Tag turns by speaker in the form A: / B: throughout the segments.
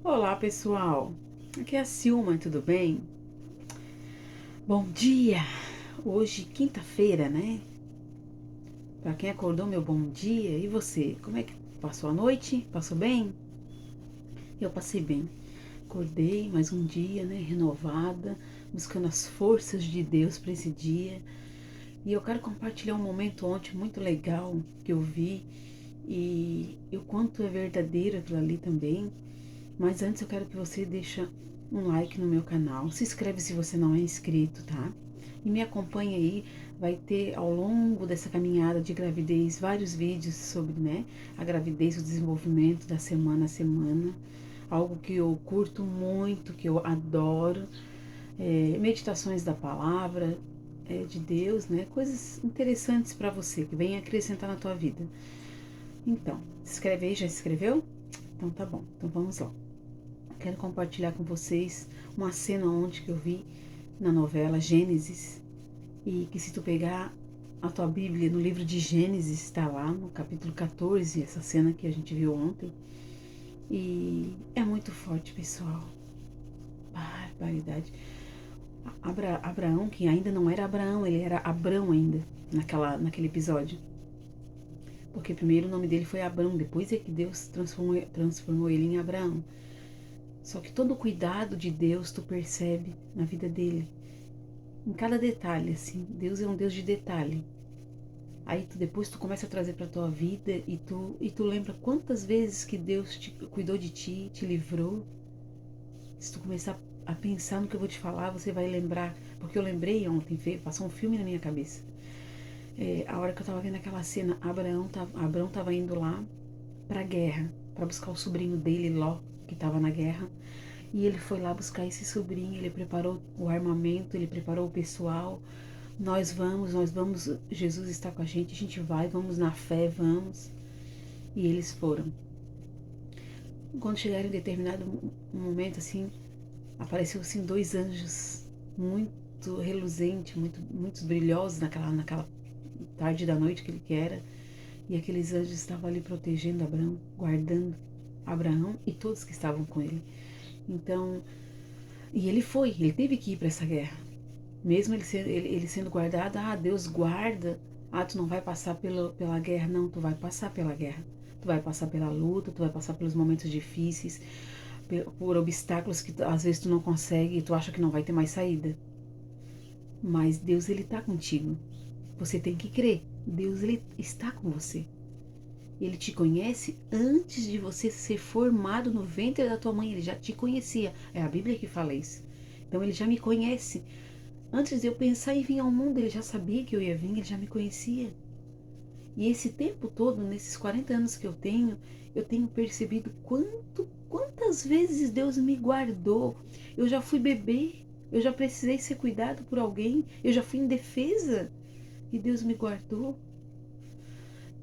A: Olá, pessoal. Aqui é a Silma, tudo bem? Bom dia! Hoje, quinta-feira, né? Para quem acordou, meu bom dia. E você? Como é que passou a noite? Passou bem? Eu passei bem. Acordei mais um dia, né? Renovada, buscando as forças de Deus para esse dia. E eu quero compartilhar um momento ontem muito legal que eu vi e o quanto é verdadeiro aquilo ali também. Mas antes eu quero que você deixe um like no meu canal, se inscreve se você não é inscrito, tá? E me acompanha aí, vai ter ao longo dessa caminhada de gravidez vários vídeos sobre, né, a gravidez, o desenvolvimento da semana a semana, algo que eu curto muito, que eu adoro, meditações da palavra de Deus, né, coisas interessantes para você que vem acrescentar na tua vida. Então, se inscreve aí, já se inscreveu? Então tá bom, então vamos lá. Quero compartilhar com vocês uma cena ontem que eu vi na novela Gênesis e que se tu pegar a tua Bíblia no livro de Gênesis está lá no capítulo 14, essa cena que a gente viu ontem, e é muito forte, pessoal. Barbaridade. Abraão, que ainda não era Abraão, ele era Abrão ainda naquele episódio. Porque primeiro o nome dele foi Abrão, depois é que Deus transformou ele em Abraão. Só que todo o cuidado de Deus tu percebe na vida dele, em cada detalhe, assim. Deus é um Deus de detalhe. Aí depois tu começa a trazer para tua vida e tu lembra quantas vezes que Deus cuidou de ti, te livrou. Se tu começar a pensar no que eu vou te falar, você vai lembrar, porque eu lembrei ontem, passou um filme na minha cabeça. A hora que eu tava vendo aquela cena, Abrão tava indo lá pra guerra, para buscar o sobrinho dele, Ló, que tava na guerra. E ele foi lá buscar esse sobrinho, ele preparou o armamento, ele preparou o pessoal. Nós vamos, Jesus está com a gente vai, vamos na fé, vamos. E eles foram. Quando chegaram em determinado momento, assim, apareceu assim dois anjos muito reluzentes, muito brilhosos naquela tarde da noite que ele que era. E aqueles anjos estavam ali protegendo Abraão, guardando Abraão e todos que estavam com ele. Então, e ele teve que ir para essa guerra. Mesmo ele sendo guardado, Deus guarda, tu não vai passar pela guerra, não, tu vai passar pela guerra. Tu vai passar pela luta, tu vai passar pelos momentos difíceis, por obstáculos que às vezes tu não consegue e tu acha que não vai ter mais saída. Mas Deus, ele tá contigo. Você tem que crer. Deus, ele está com você. Ele te conhece antes de você ser formado no ventre da tua mãe. Ele já te conhecia. É a Bíblia que fala isso. Então ele já me conhece. Antes de eu pensar em vir ao mundo, ele já sabia que eu ia vir, ele já me conhecia. E esse tempo todo, nesses 40 anos que eu tenho percebido quantas vezes Deus me guardou. Eu já fui bebê, eu já precisei ser cuidado por alguém, eu já fui indefesa e Deus me guardou.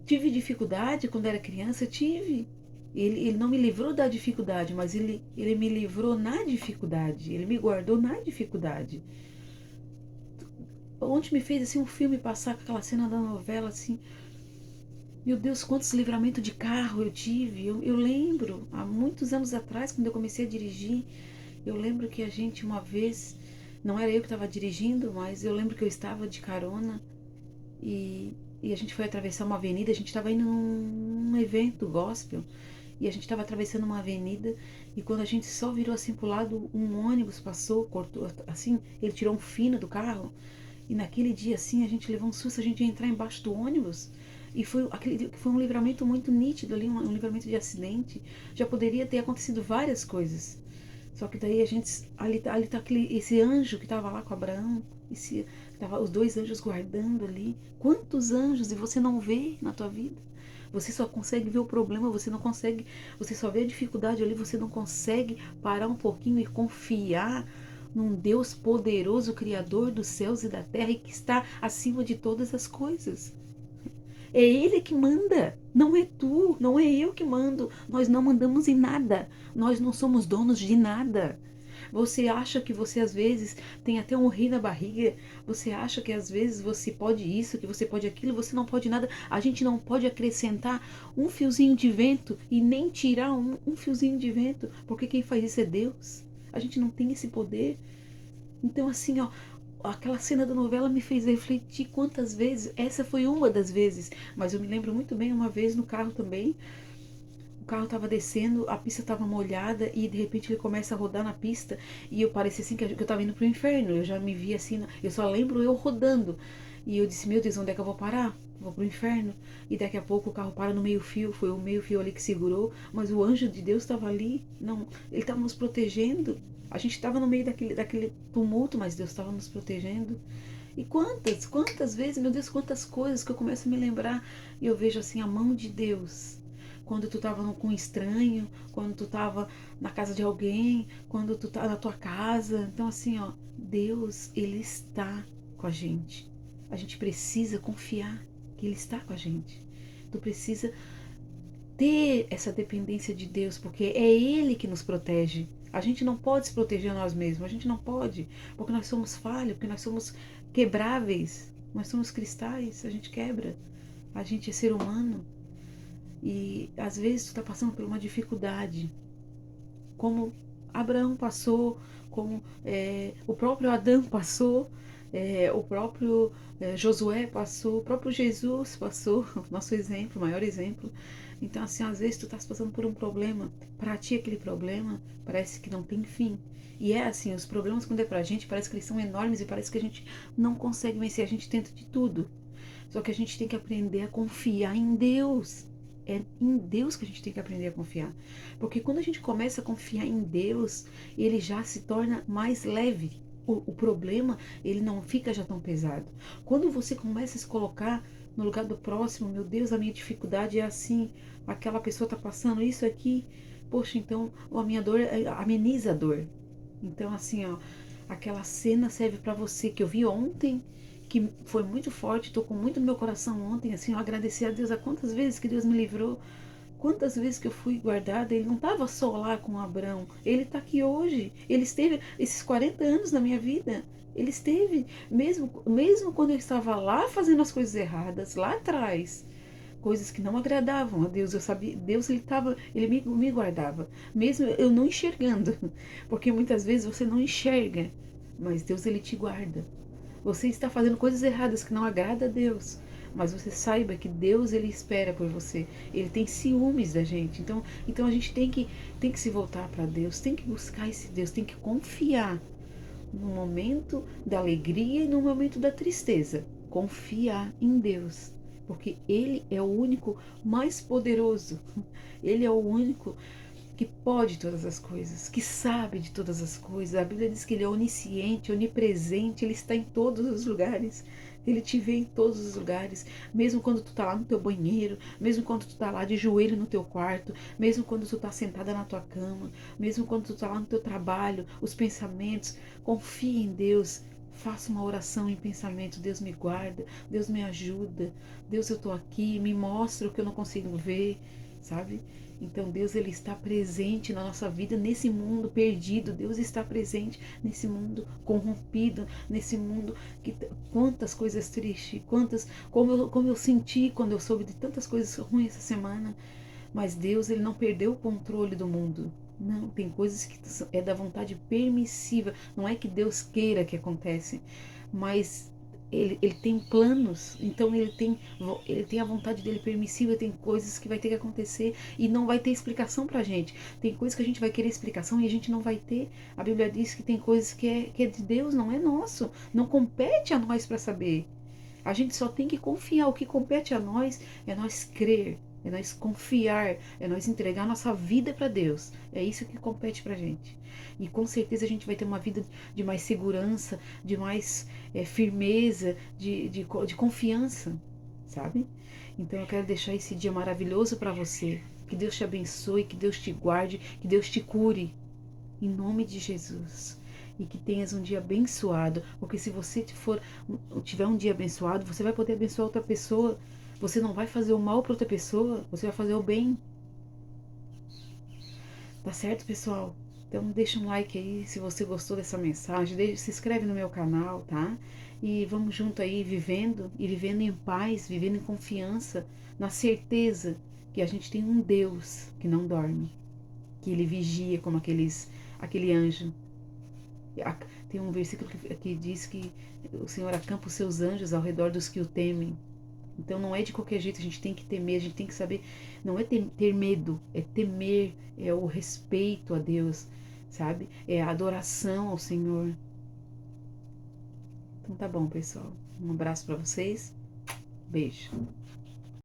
A: Tive dificuldade quando era criança, tive. Ele não me livrou da dificuldade, mas ele me livrou na dificuldade, ele me guardou na dificuldade. Ontem me fez assim um filme passar com aquela cena da novela assim. Meu Deus, quantos livramentos de carro eu tive. Eu lembro, há muitos anos atrás, quando eu comecei a dirigir, eu lembro que a gente uma vez, não era eu que estava dirigindo, mas eu lembro que eu estava de carona e a gente foi atravessar uma avenida, a gente estava indo num evento gospel e a gente estava atravessando uma avenida e quando a gente só virou assim pro lado, um ônibus passou, cortou assim, ele tirou um fino do carro. E naquele dia, assim, a gente levou um susto, a gente ia entrar embaixo do ônibus. E foi um livramento muito nítido ali, um livramento de acidente. Já poderia ter acontecido várias coisas. Só que daí a gente. Ali tá esse anjo que estava lá com Abraão. Tava os dois anjos guardando ali. Quantos anjos e você não vê na tua vida? Você só consegue ver o problema, você não consegue. Você só vê a dificuldade ali, você não consegue parar um pouquinho e confiar num Deus poderoso, Criador dos céus e da terra e que está acima de todas as coisas. É Ele que manda, não é tu, não é eu que mando. Nós não mandamos em nada, nós não somos donos de nada. Você acha que você às vezes tem até um rio na barriga, você acha que às vezes você pode isso, que você pode aquilo, você não pode nada. A gente não pode acrescentar um fiozinho de vento e nem tirar um fiozinho de vento, porque quem faz isso é Deus. A gente não tem esse poder. Então assim, ó, aquela cena da novela me fez refletir quantas vezes, essa foi uma das vezes, mas eu me lembro muito bem uma vez no carro também, o carro estava descendo, a pista estava molhada e de repente ele começa a rodar na pista e eu parecia assim que eu estava indo pro inferno, eu já me vi assim, eu só lembro eu rodando e eu disse, meu Deus, onde é que eu vou parar? Vou pro inferno. E daqui a pouco o carro para no meio fio, foi o meio fio ali que segurou, mas o anjo de Deus estava ali, não, ele estava nos protegendo. A gente estava no meio daquele tumulto, mas Deus estava nos protegendo. E quantas vezes, meu Deus, quantas coisas que eu começo a me lembrar e eu vejo assim a mão de Deus. Quando tu estava com um estranho, quando tu estava na casa de alguém, quando tu tá na tua casa. Então assim, ó, Deus, ele está com a gente. A gente precisa confiar que ele está com a gente. Tu precisa ter essa dependência de Deus, porque é ele que nos protege. A gente não pode se proteger a nós mesmos, a gente não pode, porque nós somos falhos, porque nós somos quebráveis, nós somos cristais, a gente quebra, a gente é ser humano. E às vezes tu está passando por uma dificuldade, como Abraão passou, como o próprio Adão passou, o próprio Josué passou, o próprio Jesus passou, nosso exemplo, maior exemplo. Então assim, às vezes tu estás passando por um problema, para ti aquele problema parece que não tem fim. E é assim, os problemas quando é pra gente, parece que eles são enormes e parece que a gente não consegue vencer, a gente tenta de tudo. Só que a gente tem que aprender a confiar em Deus. É em Deus que a gente tem que aprender a confiar. Porque quando a gente começa a confiar em Deus, ele já se torna mais leve. O problema, ele não fica já tão pesado. Quando você começa a se colocar no lugar do próximo, meu Deus, a minha dificuldade é assim, aquela pessoa está passando isso aqui, poxa, então a minha dor ameniza a dor. Então assim, ó, aquela cena serve para você que eu vi ontem, que foi muito forte, tocou muito no meu coração ontem, assim, eu agradeci a Deus a quantas vezes que Deus me livrou, quantas vezes que eu fui guardada. Ele não estava só lá com Abraão, ele está aqui hoje, ele esteve esses 40 anos na minha vida, ele esteve, mesmo quando eu estava lá fazendo as coisas erradas, lá atrás, coisas que não agradavam a Deus, eu sabia, Deus ele me guardava, mesmo eu não enxergando, porque muitas vezes você não enxerga, mas Deus ele te guarda. Você está fazendo coisas erradas que não agrada a Deus, mas você saiba que Deus ele espera por você. Ele tem ciúmes da gente. Então a gente tem que se voltar para Deus, tem que buscar esse Deus, tem que confiar no momento da alegria e no momento da tristeza. Confiar em Deus, porque ele é o único mais poderoso. Ele é o único que pode todas as coisas, que sabe de todas as coisas. A Bíblia diz que ele é onisciente, onipresente, ele está em todos os lugares. Ele te vê em todos os lugares, mesmo quando tu tá lá no teu banheiro, mesmo quando tu tá lá de joelho no teu quarto, mesmo quando tu tá sentada na tua cama, mesmo quando tu tá lá no teu trabalho, os pensamentos. Confia em Deus. Faça uma oração em pensamento. Deus me guarda, Deus me ajuda, Deus eu tô aqui, me mostra o que eu não consigo ver, sabe? Então Deus ele está presente na nossa vida, nesse mundo perdido. Deus está presente nesse mundo corrompido, nesse mundo que quantas coisas tristes, como eu senti quando eu soube de tantas coisas ruins essa semana. Mas Deus ele não perdeu o controle do mundo. Não, tem coisas que é da vontade permissiva. Não é que Deus queira que aconteça, mas ele tem planos, então ele tem a vontade dele permissiva, tem coisas que vai ter que acontecer e não vai ter explicação pra gente. Tem coisas que a gente vai querer explicação e a gente não vai ter. A Bíblia diz que tem coisas que é de Deus, não é nosso, não compete a nós para saber. A gente só tem que confiar. O que compete a nós é nós crer, é nós confiar, é nós entregar nossa vida para Deus. É isso que compete pra gente. E com certeza a gente vai ter uma vida de mais segurança, de mais firmeza, de confiança, sabe? Então eu quero deixar esse dia maravilhoso para você. Que Deus te abençoe, que Deus te guarde, que Deus te cure. Em nome de Jesus. E que tenhas um dia abençoado. Porque se você tiver um dia abençoado, você vai poder abençoar outra pessoa. Você não vai fazer o mal para outra pessoa, você vai fazer o bem. Tá certo, pessoal? Então deixa um like aí se você gostou dessa mensagem, se inscreve no meu canal, tá? E vamos junto aí vivendo e vivendo em paz, vivendo em confiança, na certeza que a gente tem um Deus que não dorme, que ele vigia como aquele anjo. Tem um versículo que diz que o Senhor acampa os seus anjos ao redor dos que o temem. Então não é de qualquer jeito, a gente tem que temer, a gente tem que saber, não é ter medo, é temer, é o respeito a Deus, sabe? É a adoração ao Senhor. Então tá bom, pessoal. Um abraço para vocês. Beijo.